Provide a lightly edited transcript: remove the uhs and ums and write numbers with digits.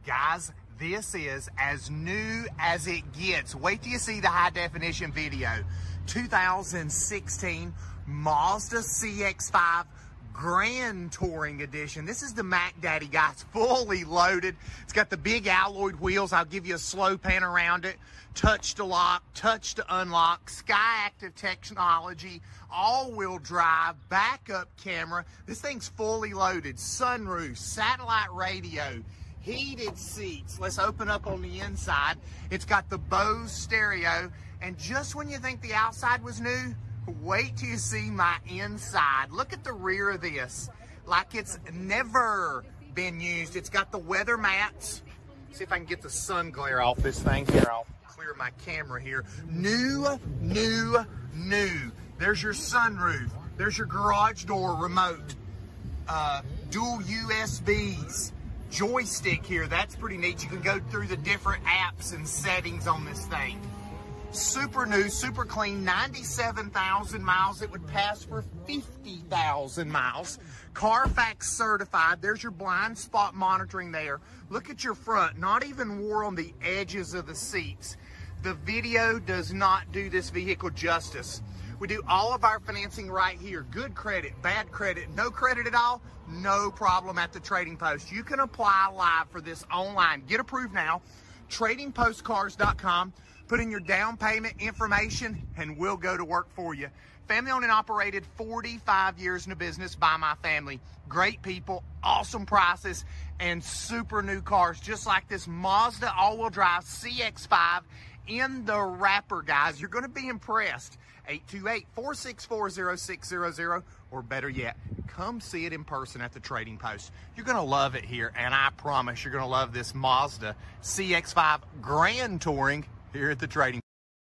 Guys, this is as new as it gets. Wait till you see the high definition video. 2016 Mazda CX-5 Grand Touring Edition. This is the Mac Daddy, guys, fully loaded. It's got the big alloyed wheels. I'll give you a slow pan around it. Touch to lock, touch to unlock, Sky Active technology, all-wheel drive, backup camera. This thing's fully loaded. Sunroof, satellite radio, heated seats. Let's open up on the inside. It's got the Bose stereo. And just when you think the outside was new, wait till you see my inside. Look at the rear of this, like it's never been used. It's got the weather mats. See if I can get the sun glare off this thing here. I'll clear my camera here. New. There's your sunroof. There's your garage door remote. Dual USBs. Joystick here. That's pretty neat. You can go through the different apps and settings on this thing. Super new, super clean, 97,000 miles. It would pass for 50,000 miles. Carfax certified. There's your blind spot monitoring there. Look at your front, not even wore on the edges of the seats. The video does not do this vehicle justice. We do all of our financing right here. Good credit, bad credit, no credit at all, no problem at the Trading Post. You can apply live for this online. Get approved now. TradingPostCars.com. Put in your down payment information and we'll go to work for you. Family owned and operated, 45 years in the business by my family. Great people, awesome prices, and super new cars, just like this Mazda all-wheel drive CX-5 in the wrapper, guys. You're gonna be impressed. 828-464-0600, or better yet, come see it in person at the Trading Post. You're gonna love it here, and I promise you're gonna love this Mazda CX-5 Grand Touring here at the Trading